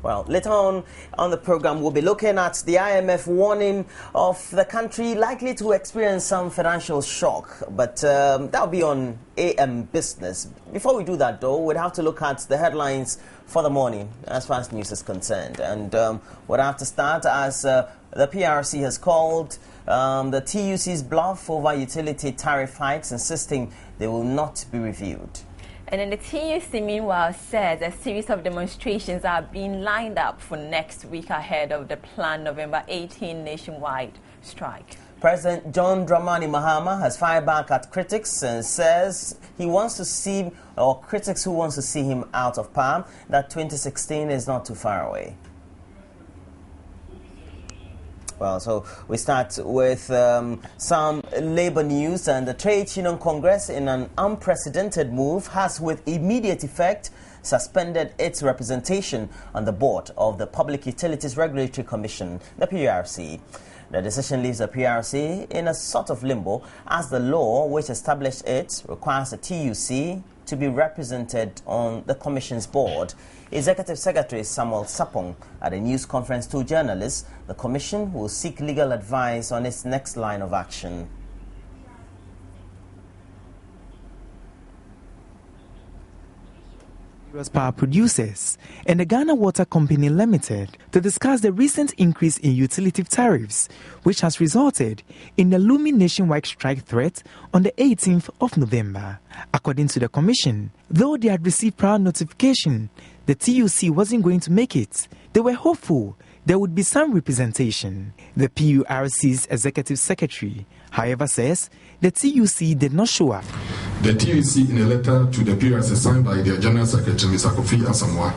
Well, later on the program, we'll be looking at the IMF warning of the country likely to experience some financial shock. But that'll be on AM Business. Before we do that, though, we'd have to look at the headlines for the morning as far as news is concerned. And we'd have to start as the PRC has called the TUC's bluff over utility tariff hikes, insisting they will not be reviewed. And then the TUC, meanwhile, says a series of demonstrations are being lined up for next week ahead of the planned November 18 nationwide strike. President John Dramani Mahama has fired back at critics and says he wants to see, or critics who wants to see him out of power, that 2016 is not too far away. Well, so we start with some labor news, and the Trade Union Congress, in an unprecedented move, has with immediate effect suspended its representation on the board of the Public Utilities Regulatory Commission, the PURC. The decision leaves the PRC in a sort of limbo, as the law which established it requires the TUC to be represented on the Commission's board. Executive Secretary Samuel Sapong at a news conference told journalists the Commission will seek legal advice on its next line of action. Power producers and the Ghana Water Company Limited to discuss the recent increase in utility tariffs, which has resulted in a looming nationwide strike threat on the 18th of November. According to the Commission, though they had received prior notification the TUC wasn't going to make it, they were hopeful there would be some representation. The PURC's Executive Secretary, however, says the TUC did not show up. The TUC, in a letter to the PURC signed by their General Secretary, Mr. Kofi Asamoah,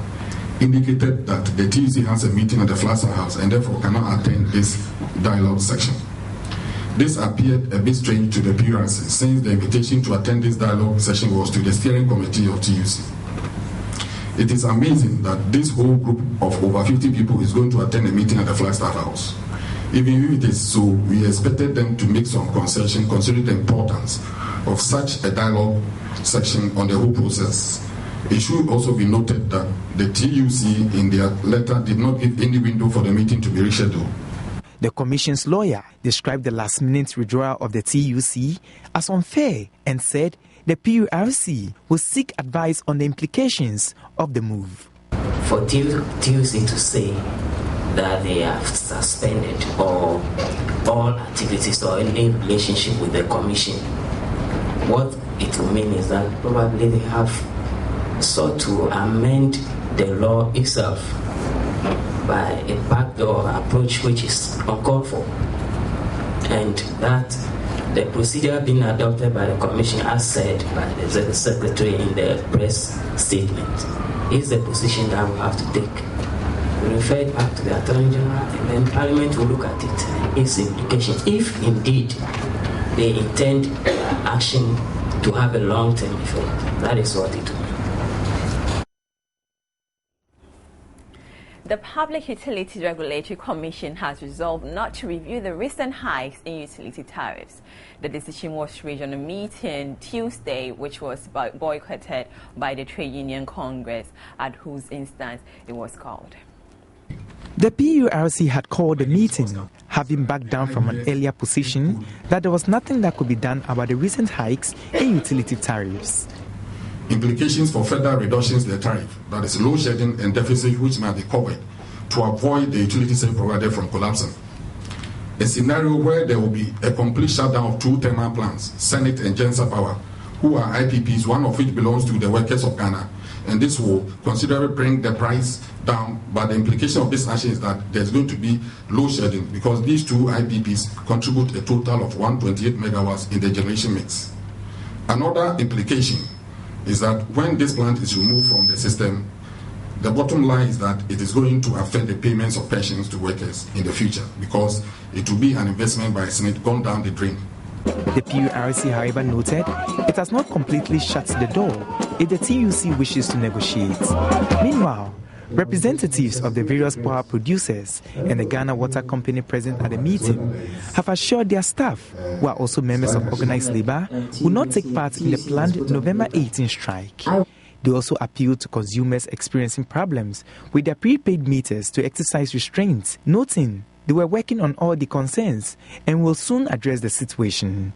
indicated that the TUC has a meeting at the Flassa House and therefore cannot attend this dialogue section. This appeared a bit strange to the PURC, since the invitation to attend this dialogue session was to the steering committee of TUC. It is amazing that this whole group of over 50 people is going to attend a meeting at the Flagstaff House. Even if it is so, we expected them to make some concession considering the importance of such a dialogue section on the whole process. It should also be noted that the TUC in their letter did not give any window for the meeting to be rescheduled. The Commission's lawyer described the last-minute withdrawal of the TUC as unfair and said the PURC will seek advice on the implications of the move. For TUC to say that they have suspended all activities or any relationship with the Commission, what it will mean is that probably they have sought to amend the law itself by a backdoor approach which is uncalled for, and that the procedure being adopted by the Commission, as said by the Secretary in the press statement, is the position that we have to take. We refer it back to the Attorney General, and then Parliament will look at it, its implications, if indeed they intend action to have a long-term effect. That is what it will. The Public Utilities Regulatory Commission has resolved not to review the recent hikes in utility tariffs. The decision was reached on a meeting Tuesday, which was boycotted by the Trade Union Congress, at whose instance it was called. The PURC had called the meeting, having backed down from an earlier position that there was nothing that could be done about the recent hikes in utility tariffs. Implications for further reductions in the tariff, that is load shedding and deficit which might be covered to avoid the utility service provider from collapsing. A scenario where there will be a complete shutdown of two thermal plants, Senate and Gensa Power, who are IPPs, one of which belongs to the workers of Ghana. And this will considerably bring the price down, but the implication of this action is that there's going to be load shedding because these two IPPs contribute a total of 128 megawatts in the generation mix. Another implication is that when this plant is removed from the system, the bottom line is that it is going to affect the payments of pensions to workers in the future because it will be an investment by Senate gone down the drain. The PURC, however, noted it has not completely shut the door if the TUC wishes to negotiate. Meanwhile, representatives of the various power producers and the Ghana Water Company present at the meeting have assured their staff, who are also members of organized labor, will not take part in the planned November 18 strike. They also appealed to consumers experiencing problems with their prepaid meters to exercise restraints, noting they were working on all the concerns and will soon address the situation.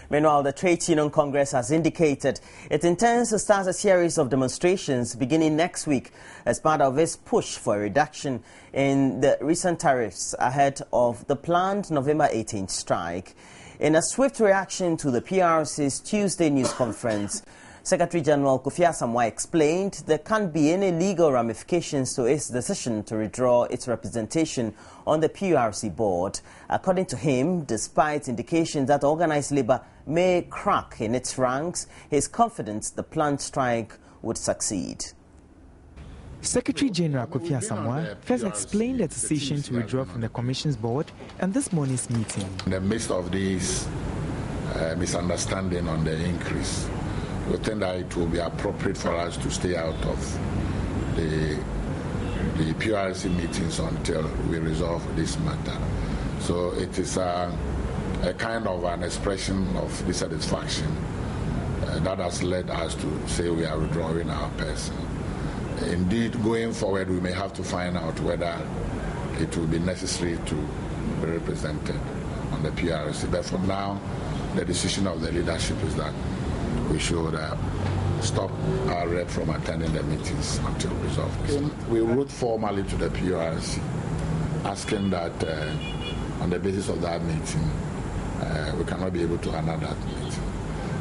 Meanwhile, the Trade Union Congress has indicated it intends to start a series of demonstrations beginning next week as part of its push for a reduction in the recent tariffs ahead of the planned November 18th strike. In a swift reaction to the PRC's Tuesday news conference, Secretary General Kofi Asamoah explained there can't be any legal ramifications to its decision to withdraw its representation on the PRC board. According to him, despite indications that organized labor may crack in its ranks, he is confident the planned strike would succeed. Secretary General Kofi Asamoah first explained the decision to withdraw from the Commission's board and this morning's meeting. In the midst of this misunderstanding on the increase, we think that it will be appropriate for us to stay out of the PRC meetings until we resolve this matter. So it is a kind of an expression of dissatisfaction that has led us to say we are withdrawing our person. Indeed, going forward, we may have to find out whether it will be necessary to be represented on the PRC. But for now, the decision of the leadership is that we should stop our rep from attending the meetings until we resolve this. We wrote formally to the PRC asking that on the basis of that meeting, we cannot be able to honor that meeting.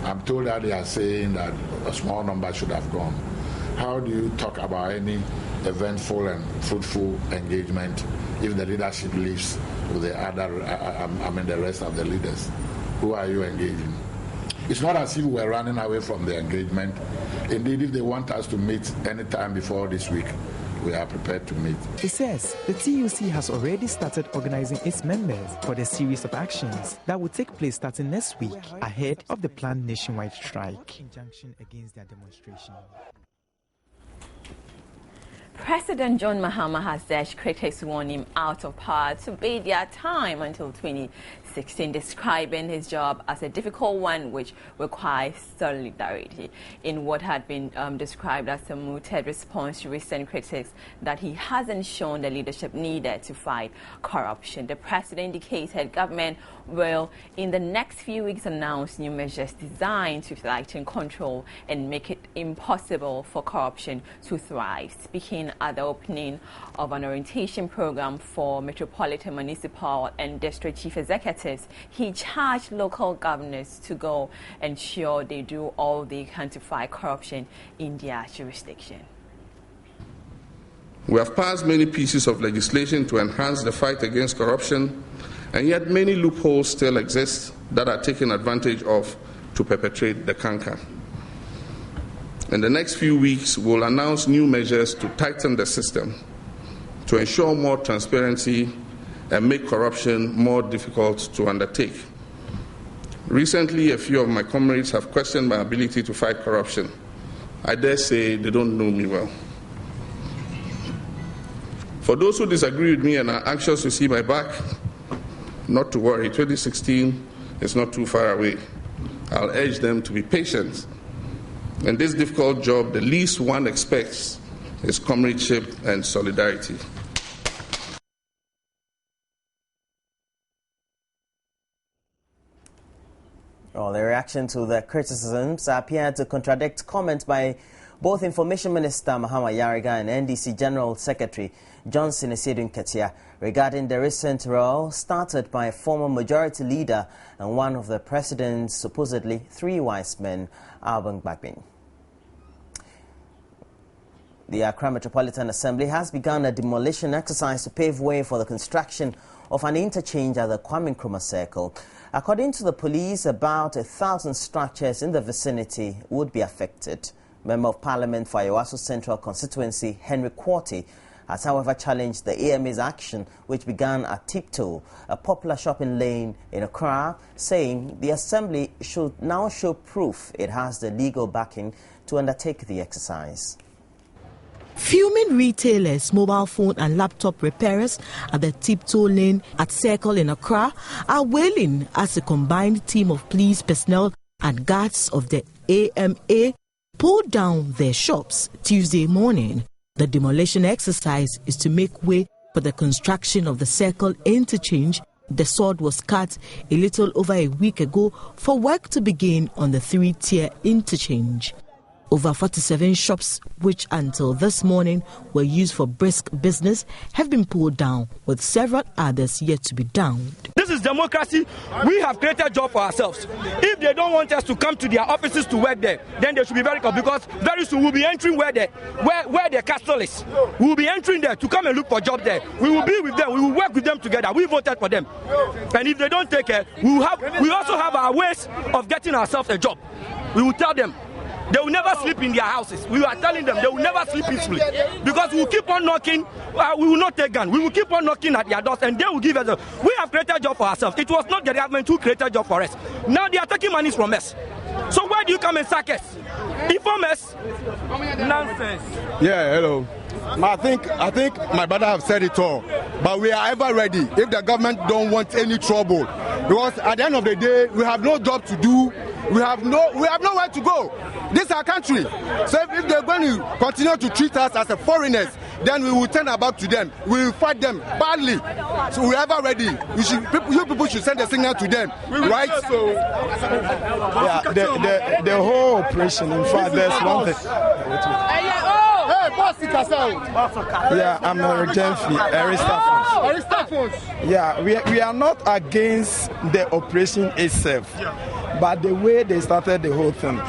I'm told that they are saying that a small number should have gone. How do you talk about any eventful and fruitful engagement if the leadership leaves with the the rest of the leaders? Who are you engaging? It's not as if we're running away from the engagement. Indeed, if they want us to meet any time before this week, we are prepared to meet. He says the TUC has already started organizing its members for the series of actions that will take place starting next week ahead of the planned nationwide strike. Injunction against their demonstration. President John Mahama has urged critics who want him out of power to bide their time until 2016, describing his job as a difficult one which requires solidarity. In what had been described as a mooted response to recent critics that he hasn't shown the leadership needed to fight corruption, the president indicated government will in the next few weeks announce new measures designed to tighten control and make it impossible for corruption to thrive. Speaking at the opening of an orientation program for metropolitan, municipal and district chief executives, he charged local governors to go ensure they do all they can to fight corruption in their jurisdiction. We have passed many pieces of legislation to enhance the fight against corruption, and yet many loopholes still exist that are taken advantage of to perpetrate the canker. In the next few weeks, we'll announce new measures to tighten the system, to ensure more transparency and make corruption more difficult to undertake. Recently, a few of my comrades have questioned my ability to fight corruption. I dare say they don't know me well. For those who disagree with me and are anxious to see my back, not to worry, 2016 is not too far away. I'll urge them to be patient. In this difficult job, the least one expects is comradeship and solidarity. Well, the reaction to the criticisms appear to contradict comments by both Information Minister Mahama Yariga and NDC General Secretary Johnson Esedun Ketia regarding the recent row started by a former majority leader and one of the president's supposedly three wise men, Albert Bagbin. The Accra Metropolitan Assembly has begun a demolition exercise to pave way for the construction of an interchange at the Kwame Nkrumah Circle. According to the police, about 1,000 structures in the vicinity would be affected. Member of Parliament for Ayawaso Central Constituency, Henry Quarty, has however challenged the AMA's action, which began at Tiptoe, a popular shopping lane in Accra, saying the Assembly should now show proof it has the legal backing to undertake the exercise. Fuming retailers, mobile phone and laptop repairers at the Tiptoe Lane at Circle in Accra are wailing as a combined team of police personnel and guards of the AMA pulled down their shops Tuesday morning. The demolition exercise is to make way for the construction of the Circle interchange. The sod was cut a little over a week ago for work to begin on the 3-tier interchange. Over 47 shops, which until this morning were used for brisk business, have been pulled down, with several others yet to be downed. This is democracy. We have created a job for ourselves. If they don't want us to come to their offices to work there, then they should be very careful, because very soon we'll be entering where the castle is. We will be entering there to come and look for jobs there. We will be with them. We will work with them together. We voted for them. And if they don't take care, we also have our ways of getting ourselves a job. We will tell them. They will never sleep in their houses. We are telling them they will never sleep peacefully, because we will keep on knocking. We will not take gun. We will keep on knocking at their doors, and they will give us. We have created a job for ourselves. It was not the government who created a job for us. Now they are taking money from us. So why do you come and sack us? Inform us. Nonsense. Yeah, hello. I think my brother have said it all. But we are ever ready if the government don't want any trouble. Because at the end of the day, we have no job to do. We have nowhere to go. This is our country. So if they're going to continue to treat us as a foreigners, then we will turn our back to them. We will fight them badly. So we're ever ready. You people should send a signal to them, right? So, yeah, the whole operation. In fact, there's one thing. Yeah, I'm a Yeah, we are not against the operation itself, but the way they started the whole thing.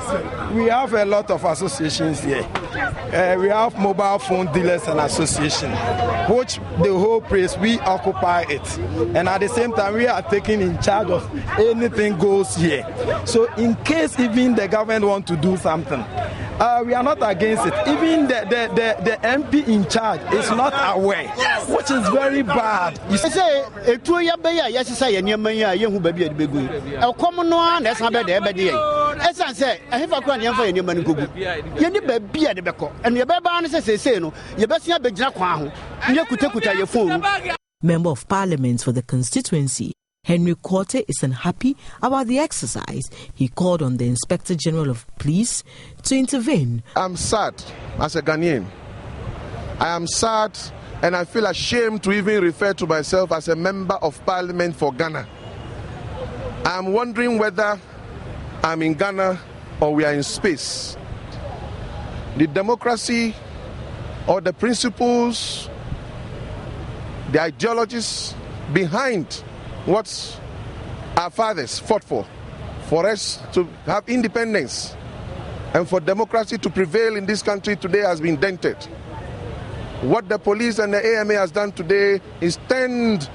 We have a lot of associations here. We have mobile phone dealers and association, which the whole place we occupy it, and at the same time we are taking in charge of anything goes here. So in case even the government want to do something, we are not against it. Even the MP in charge is not aware, which is very bad. You say Member of Parliament for the constituency, Henry Korte, is unhappy about the exercise. He called on the Inspector General of Police to intervene. I'm sad as a Ghanaian. I am sad and I feel ashamed to even refer to myself as a Member of Parliament for Ghana. I'm wondering whether I'm in Ghana or we are in space. The democracy or the principles, the ideologies behind what our fathers fought for us to have independence and for democracy to prevail in this country today has been dented. What the police and the AMA has done today is turned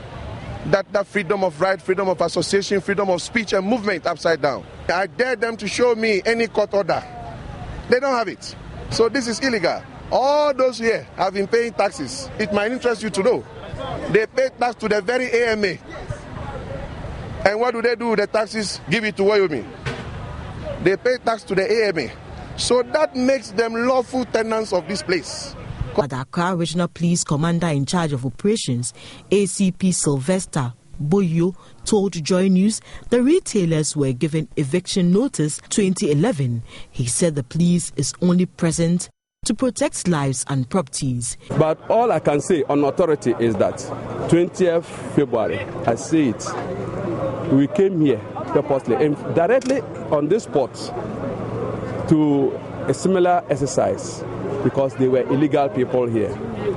that freedom of right, freedom of association, freedom of speech and movement upside down. I dare them to show me any court order. They don't have it. So this is illegal. All those here have been paying taxes. It might interest you to know. They pay tax to the very AMA. And what do they do with the taxes? Give it to Wyoming. They pay tax to the AMA. So that makes them lawful tenants of this place. But the Accra Regional Police Commander in charge of operations, ACP Sylvester Boyo, told Joy News the retailers were given eviction notice 2011. He said the police is only present to protect lives and properties. But all I can say on authority is that 20th February, I say it, we came here purposely and directly on this spot to a similar exercise because they were illegal people here.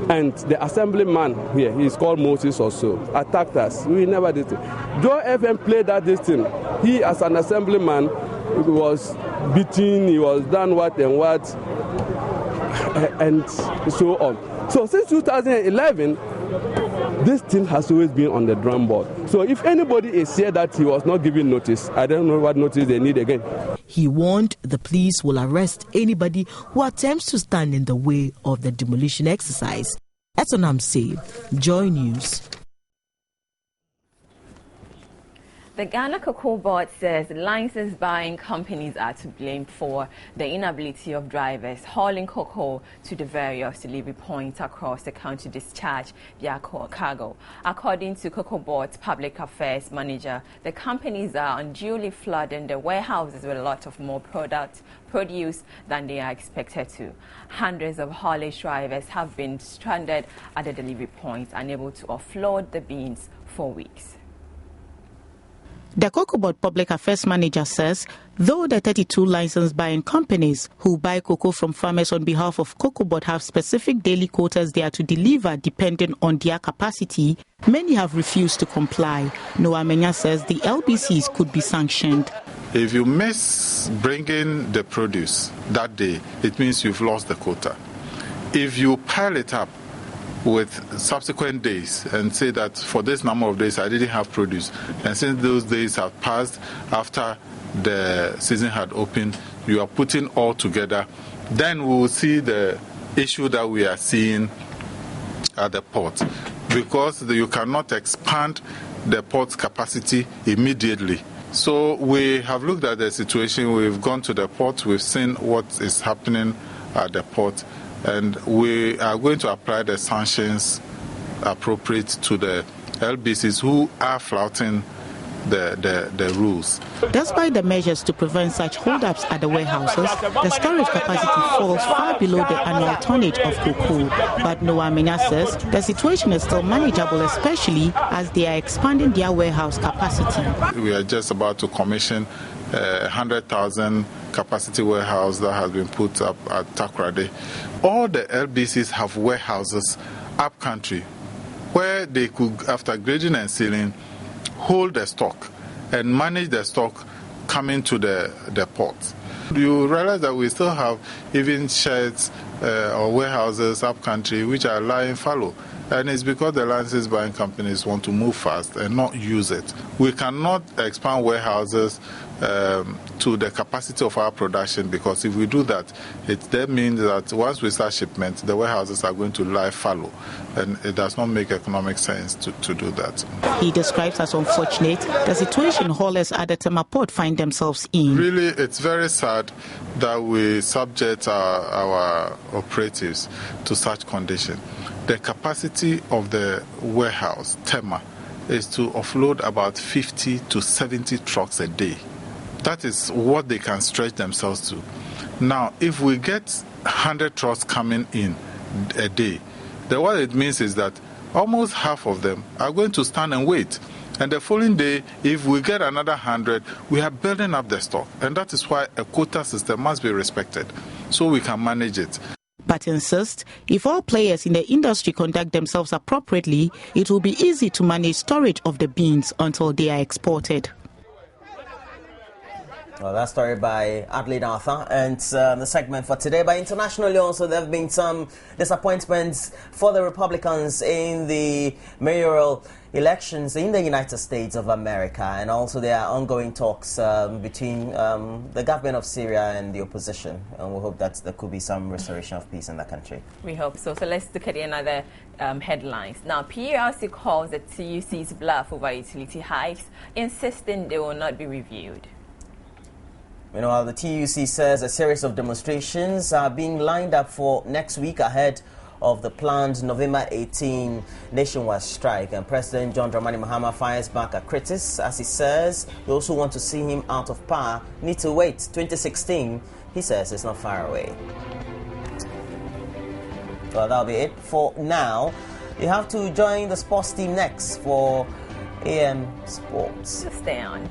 And the assemblyman here, he's called Moses or so, attacked us. We never did it. Joe FM played that this thing. He, as an assemblyman, was beaten, he was done what and what, and so on. So since 2011, this thing has always been on the drum board. So if anybody is here that he was not given notice, I don't know what notice they need again. He warned the police will arrest anybody who attempts to stand in the way of the demolition exercise. Etonam Say, Joy News. The Ghana Cocoa Board says license buying companies are to blame for the inability of drivers hauling cocoa to the various delivery points across the country to discharge their cargo. According to Cocoa Board's public affairs manager, the companies are unduly flooding the warehouses with a lot of more produce than they are expected to. Hundreds of haulage drivers have been stranded at the delivery points, unable to offload the beans for weeks. The Cocoa Board Public Affairs Manager says, though the 32 licensed buying companies who buy cocoa from farmers on behalf of Cocoa Board have specific daily quotas they are to deliver depending on their capacity, many have refused to comply. Noah Menya says the LBCs could be sanctioned. If you miss bringing the produce that day, it means you've lost the quota. If you pile it up with subsequent days and say that for this number of days I didn't have produce, and since those days have passed after the season had opened, you are putting all together, then we will see the issue that we are seeing at the port, because you cannot expand the port's capacity immediately. So we have looked at the situation, we've gone to the port, we've seen what is happening at the port, and we are going to apply the sanctions appropriate to the LBCs who are flouting the rules. Despite the measures to prevent such holdups at the warehouses, the storage capacity falls far below the annual tonnage of cocoa. But Noah Menya says the situation is still manageable, especially as they are expanding their warehouse capacity. We are just about to commission 100,000 capacity warehouse that has been put up at Accra. All the LBCs have warehouses up country where they could, after grading and sealing, hold the stock and manage the stock coming to the port. You realize that we still have even sheds or warehouses up country which are lying fallow. And it's because the license buying companies want to move fast and not use it. We cannot expand warehouses to the capacity of our production, because if we do that, it then means that once we start shipment, the warehouses are going to lie fallow, and it does not make economic sense to do that. He describes as unfortunate the situation haulers at the Tema port find themselves in. Really, it's very sad that we subject our operatives to such condition. The capacity of the warehouse, Tema, is to offload about 50 to 70 trucks a day. That is what they can stretch themselves to. Now, if we get 100 trucks coming in a day, then what it means is that almost half of them are going to stand and wait. And the following day, if we get another 100, we are building up the stock. And that is why a quota system must be respected so we can manage it. But insists if all players in the industry conduct themselves appropriately, it will be easy to manage storage of the beans until they are exported. Well, that story by Adelaide Arthur, and the segment for today. But internationally also, there have been some disappointments for the Republicans in the mayoral elections in the United States of America, and also there are ongoing talks between the government of Syria and the opposition, and we hope that there could be some restoration of peace in the country. We hope so. So let's look at another headlines. Now, PRC calls the TUC's bluff over utility hikes, insisting they will not be reviewed. Meanwhile, the TUC says a series of demonstrations are being lined up for next week ahead of the planned November 18 nationwide strike. And President John Dramani Mahama fires back at critics as he says those who want to see him out of power need to wait. 2016, he says, is not far away. Well, that'll be it for now. You have to join the sports team next for AM Sports. Just stay on.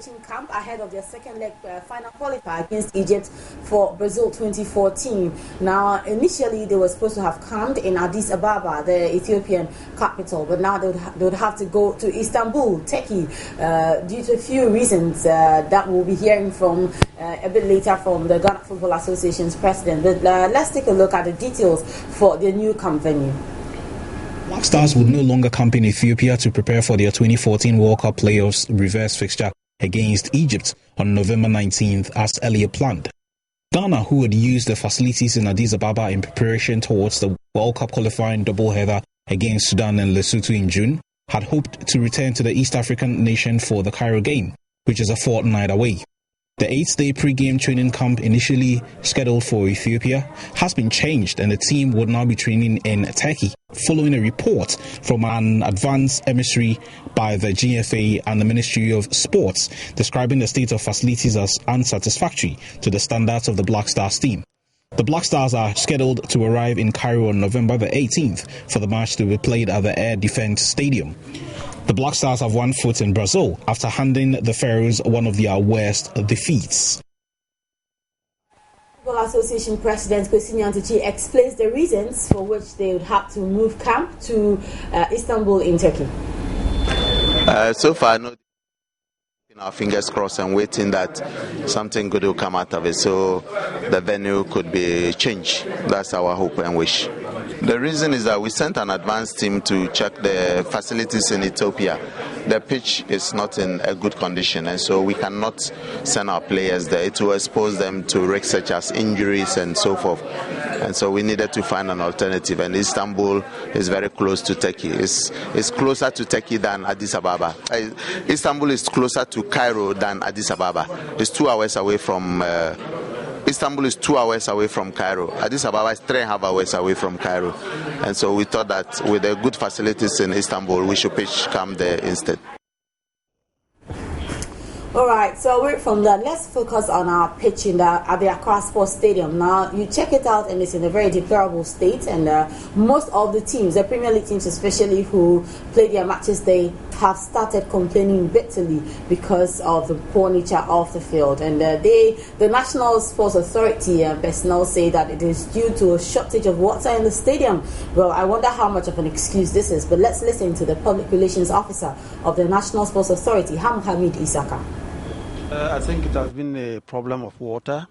pitching camp ahead of their second leg final qualifier against Egypt for Brazil 2014. Now, initially they were supposed to have camped in Addis Ababa, the Ethiopian capital, but now they would have to go to Istanbul, Turkey, due to a few reasons that we'll be hearing from a bit later from the Ghana Football Association's president. But let's take a look at the details for the new camp venue. Black Stars would no longer camp in Ethiopia to prepare for their 2014 World Cup playoffs reverse fixture against Egypt on November 19th as earlier planned. Ghana, who had used the facilities in Addis Ababa in preparation towards the World Cup qualifying doubleheader against Sudan and Lesotho in June, had hoped to return to the East African nation for the Cairo game, which is a fortnight away. The 8-day pre-game training camp initially scheduled for Ethiopia has been changed, and the team would now be training in Turkey, following a report from an advance emissary by the GFA and the Ministry of Sports describing the state of facilities as unsatisfactory to the standards of the Black Stars team. The Black Stars are scheduled to arrive in Cairo on November the 18th for the match to be played at the Air Defense Stadium. The Black Stars have one foot in Brazil after handing the Pharaohs one of their worst defeats. Football Association President Kwesi Nyantakyi explains the reasons for which they would have to move camp to Istanbul in Turkey. So far, no. Our fingers crossed and waiting that something good will come out of it, so the venue could be changed. That's our hope and wish. The reason is that we sent an advance team to check the facilities in Ethiopia. The pitch is not in a good condition, and so we cannot send our players there. It will expose them to risks such as injuries and so forth. And so we needed to find an alternative, and Istanbul is very close to Turkey. It's closer to Turkey than Addis Ababa. Istanbul is closer to Cairo than Addis Ababa. It's 2 hours away from Istanbul is 2 hours away from Cairo. Addis Ababa is 3.5 hours away from Cairo. And so we thought that with the good facilities in Istanbul, we should pitch camp there instead. All right, so away from that, let's focus on our pitch at the Accra Sports Stadium. Now, you check it out, and it's in a very deplorable state. And most of the teams, the Premier League teams especially, who play their matches, they have started complaining bitterly because of the poor nature of the field. And the National Sports Authority personnel say that it is due to a shortage of water in the stadium. Well, I wonder how much of an excuse this is. But let's listen to the Public Relations Officer of the National Sports Authority, Hamid Isaka. I think it has been a problem of water,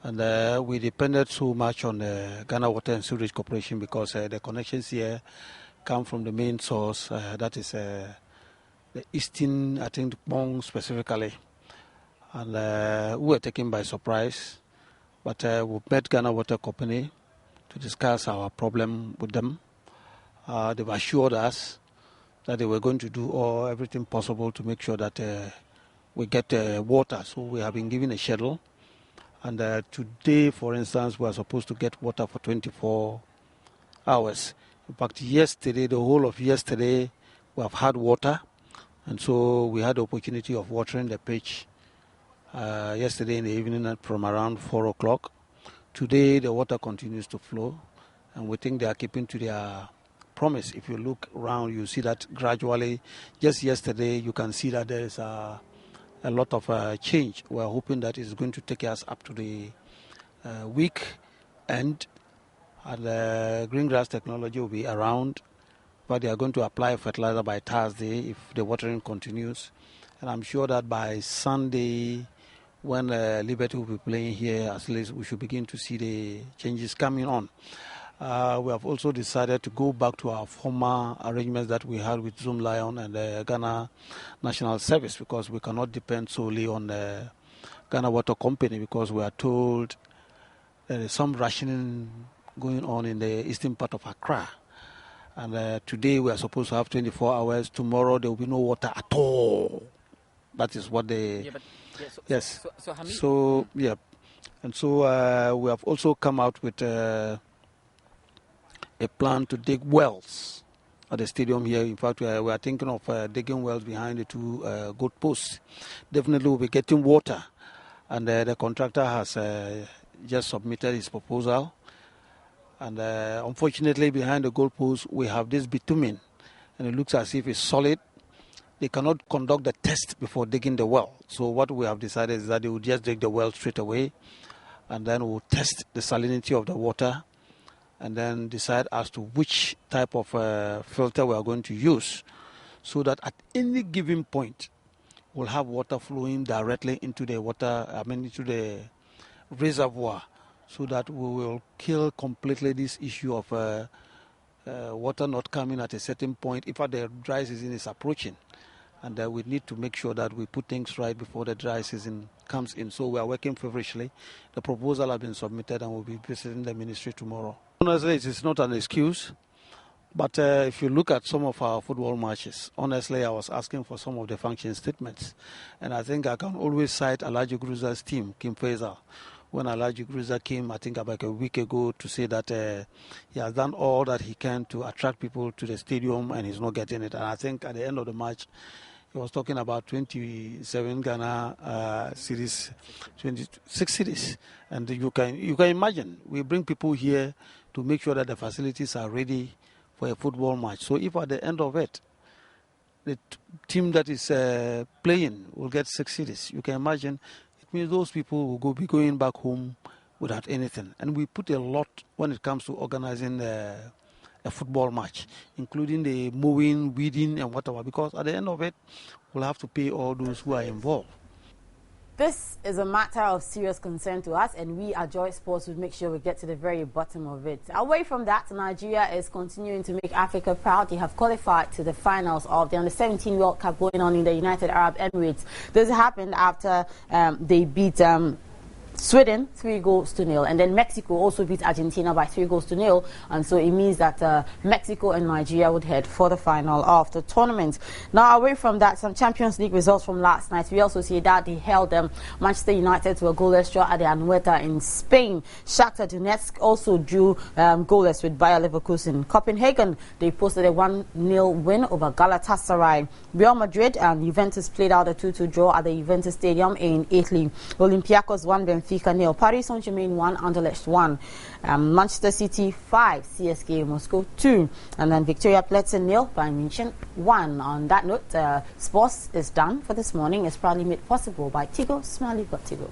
and we depended so much on the Ghana Water and Sewerage Corporation because the connections here come from the main source, that is the Eastern, I think, Bong specifically. And we were taken by surprise, but we met Ghana Water Company to discuss our problem with them. They've assured us that they were going to do everything possible to make sure that we get water. So we have been given a schedule, and today, for instance, we are supposed to get water for 24 hours. In fact, yesterday, the whole of yesterday, we have had water, and so we had the opportunity of watering the pitch yesterday in the evening from around 4 o'clock. Today, the water continues to flow, and we think they are keeping to their promise. If you look around, you see that gradually, just yesterday, you can see that there is a lot of change. We're hoping that it's going to take us up to the week end, and green grass technology will be around, but they are going to apply fertilizer by Thursday if the watering continues. And I'm sure that by Sunday, when Liberty will be playing here, at least we should begin to see the changes coming on. We have also decided to go back to our former arrangements that we had with Zoom Lion and the Ghana National Service, because we cannot depend solely on the Ghana Water Company, because we are told there is some rationing going on in the eastern part of Accra. And today we are supposed to have 24 hours. Tomorrow there will be no water at all. That is what they... Yes. So, yeah. And so we have also come out with a plan to dig wells at the stadium here. In fact, we are thinking of digging wells behind the two goal posts. Definitely we'll be getting water. And the contractor has just submitted his proposal. And unfortunately, behind the goal post, we have this bitumen. And it looks as if it's solid. they cannot conduct the test before digging the well. So what we have decided is that they will just dig the well straight away, and then we'll test the salinity of the water, and then decide as to which type of filter we are going to use, so that at any given point we'll have water flowing directly into the into the reservoir, so that we will kill completely this issue of water not coming at a certain point if the dry season is approaching. And we need to make sure that we put things right before the dry season comes in. So we are working feverishly. The proposal has been submitted and we'll be visiting the ministry tomorrow. Honestly, it is not an excuse. But if you look at some of our football matches, honestly, I was asking for some of the function statements. And I think I can always cite Alhaji Gruza's team, Kim Faisal. When Alhaji Gruza came, I think about a week ago, to say that he has done all that he can to attract people to the stadium and he's not getting it. And I think at the end of the match, he was talking about 27 Ghana cities, 26 cities. And you can imagine, we bring people here to make sure that the facilities are ready for a football match. So if at the end of it, the team that is playing will get 6 cities, you can imagine, it means those people will be going back home without anything. And we put a lot when it comes to organizing a football match, including the mowing, weeding, and whatever, because at the end of it, we'll have to pay all those who are involved. This is a matter of serious concern to us, and we at Joy Sports will make sure we get to the very bottom of it. Away from that, Nigeria is continuing to make Africa proud. They have qualified to the finals of the Under-17 World Cup going on in the United Arab Emirates. This happened after they beat Sweden 3-0, and then Mexico also beat Argentina by 3-0, and so it means that Mexico and Nigeria would head for the final of the tournament. Now, away from that, some Champions League results from last night. We also see that they held Manchester United to a goalless draw at the Anoeta in Spain. Shakhtar Donetsk also drew goalless with Bayer Leverkusen. Copenhagen, they posted a 1-0 win over Galatasaray. Real Madrid and Juventus played out a 2-2 draw at the Juventus Stadium in Italy. Olympiacos won Benfica 0. Paris Saint-Germain 1, Anderlecht 1. Manchester City 5, CSKA Moscow 2. And then Victoria Plzen 0, Bayern München 1. On that note, sports is done for this morning. It's proudly made possible by Tigo. Smiley got Tigo.